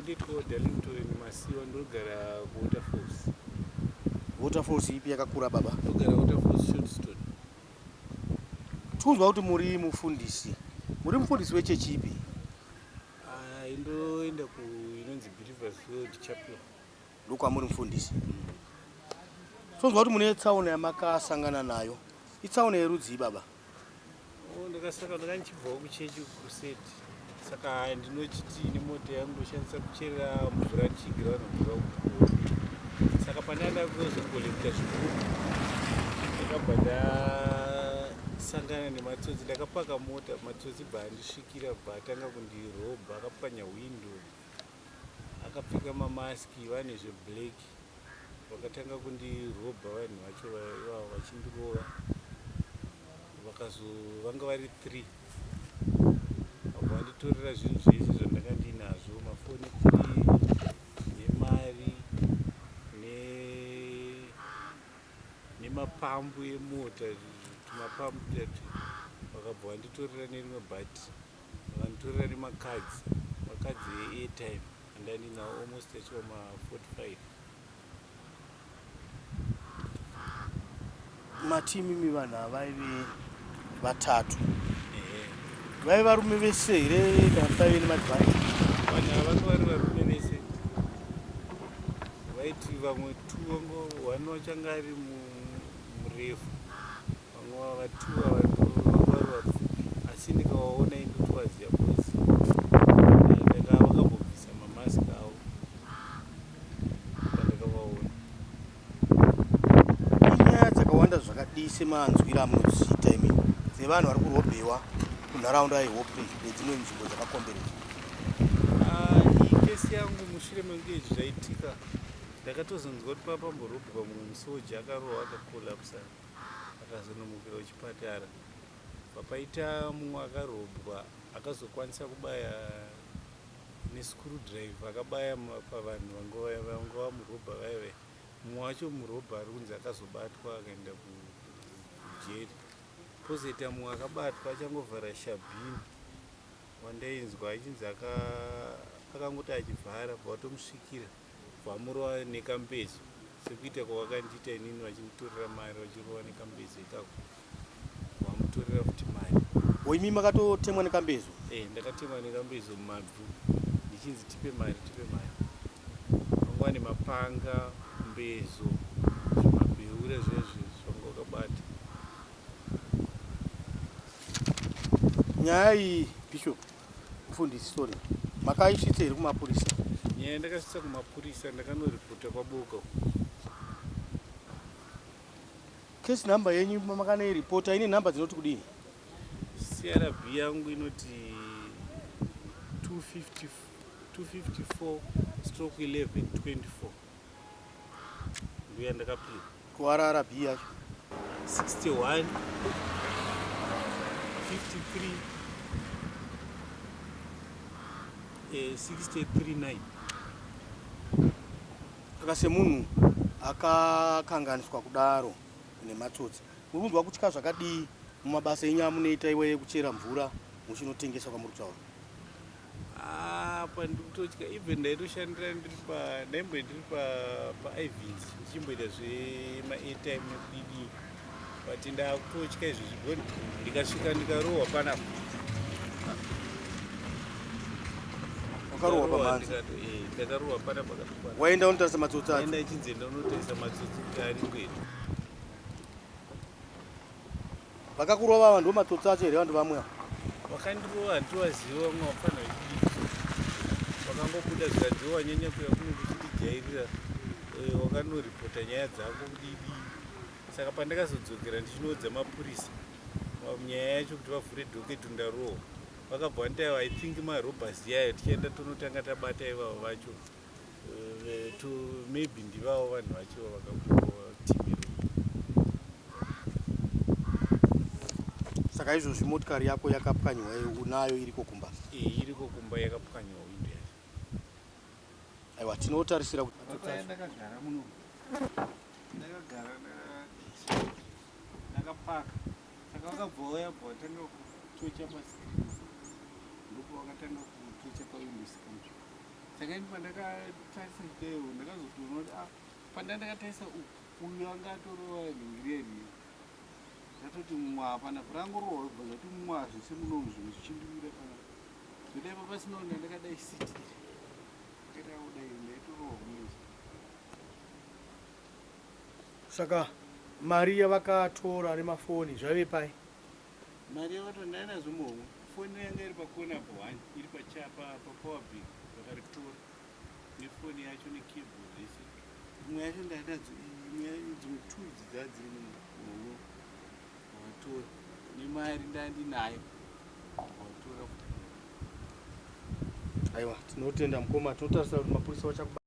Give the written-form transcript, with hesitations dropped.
ndiko Darlington Masiwa ndogara Waterfalls. Waterfalls ipi yakakura baba? Ndogara Waterfalls Shortstone. Tunzwa kuti muri mufundisi wechechi ipi? Indoenda ku inonzi Believers Road Chapel. Ndiko muri mufundisi. Tunzwa kuti mune tsaona yamakasangana nayo. Itsaona yerudzi baba? Ndakasaka ndakanchibvawo kuchechi Crusade. Saka ndinochiti nemota yangu ndoshandisa kucherera mvura tichigara mvura uku. Saka pandanda kuzokolekta zvikuru ndakabva ndasangana nematsotsi. Ndakapaka mota matsotsi bva andisvikira bva atanga kundirobha, akapwanya hwindo, akapfeka mamaski vane zveblack, vakatanga kundirobha vanhu vacho ivavo vachindirova, vanga vari 3. Vanditorera zvinhu zvese zvandanga ndinazvo, mafoni 3 nemari nemapambu emota, tumapambu tatu vakabva vanditorera nerimwe bhati, vakanditorera nemakadzi e-airtime anda ndinawo almost achiva ma45. Matimimi vanhu avaive vatatu. Vai varume vese here kana paive nemadzimai? Vanhu ava vanga vari varume vese. Vaiti vamwe 2 1 vachanga ari murefu, vamwe vava 2 vanga vari vapfupi, asi ndikavaona indotwaziya bosi. Vakambobvisa mamaski avo pandakavaona. Inyaya dzakawanda zvakadii semanzwira amunodziita imi dzevanhu vari kurobhewa kunharaunda yeHope nedzimwe nzvimbo dzakakomberedza? Kesi yangu mushure mekunge izvi zvaitika, ndakatozonzwa kuti papamborobhwa mumwe musoja akarohwa akakolapsa akazonomukira kuchipatara. Papaita mumwe akarobhwa akazokwanisa kubaya nescrewdriver, akabaya pavanhu vanga vamurobha vaive. Mumwe wacho murobha ari kunzi akazobatwa akaenda kujeri. Pozoita mumwe akabatwa achangovhara shabhini wandainzwa achinzi akangoti achivhara bvatomusvikira vamurova nekambezo sekuita kwavakandiita inini vachinitorera mari vachirova nekambezo ikako vamutorera futi mari. Imi makatotemwa nekambezo? Ndakatemwa nekambezo mumabvu ndichinzi tipe mari. Vangwa nemapanga, mbezo, zvimabeura zvezvo zvanga wakabata. Nyaya iyi Bishop mufundisi sorry, makaisvitsa here kumapurisa? Nyaya ndakasvitsa kumapurisa, ndakanoriputa kwaboka. Case number yenyu makanoiripota ine nhamba dzinoti kudini? CRB yangu inoti 254/1124 ndiyo yandakapira. kuRRB yacho 61 53 639. Saka semunhu akakanganiswa kudaro nematsotsi, murunzwa kutya zvakadii mumabasa enyu amunoita iwe ekuchera mvura muchinotengesa kwamuri kutaura? Pandikutotya even ndaitoshandira ndaimbwe ndiri paIVs ndichimboita zvema-airtime nekudii, but ndakutotya izvozvi goni ndikasvika ndikarohwa panapa. Wakarohwa pamanzi? Ndakarohwa panapa. Waenda unotarisa matsotsi acho? Waenda ichinzi enda unotarisa matsotsi kuti ari ngweri. Vakakurova vanhu matsotsi acho here vanhu vamwe? Vakandirova handivaziva, vamwe vafana vachidii, vakangobuda zvikadzi wanyanya kuya kuno kuchitijairira, wakanoriputa nyaya dzako kudii. Saka pandakazodzokera ndichinoudza mapurisa nyaya yacho kuti vavhure dhoketo ndarohwa, vakabva vanditaiva I think marobhasi yayo tichienda tonotanga tabata ivavo vacho, maybe ndivavo vanhu vacho vakatimiro. Saka izvozvi motikari yako yakapwanywa unayo iriko kumba? Iriko kumba yakapwanywa hwindo yacho. Aiwa, tinotarisira kuti ndakagara muno, ndakapaka, saka vakabva vauya bva vatanga kutocha paskrini, ndipo vakatanga kutocha pawindosi kamutsva. saka ini pandakatarisa kudaiwo ndakazotoona kuti pandandakatarisa uyu anga atorova nhingireni ndatoti mumwe hapana kurangorowa kubva zvati mumwe hazvese munomu zvimwe zvichindimira kana zvodai papasinawo ndandakadai sitiri ndakadaudai ndaitorowa kumwezi. Saka mari yavakatora nemafoni zvave pai? Mari yavatora ndainazo momwe, foni yanga iri pakona po 1 iri papower bank vakaritora nefoni yacho nekeyboard yese. Imwe yacho ndainadzo, dzimwe tools dzadziri muhomwe wavatora nemari ndandinayo wavatora. Aiwa, tinotenda mukoma, tinotarisa kuti mapurisa vachakuba